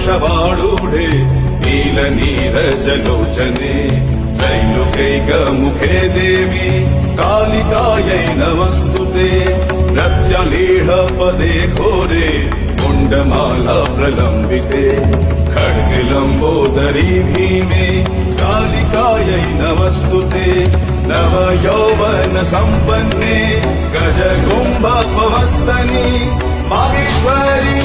वृषभारूढे नीलनीरजलोचने त्रैलोक्यैकमुखे देवी कालिकायै नमस्तुते प्रत्यलीढपदे घोरे कुण्डमाला प्रलम्बिते खड्गलम्बोदरी भीमे कालिकायै नमस्तुते नवयौवन सम्पन्ने गजकुम्भपवस्तनि मागेश्वरी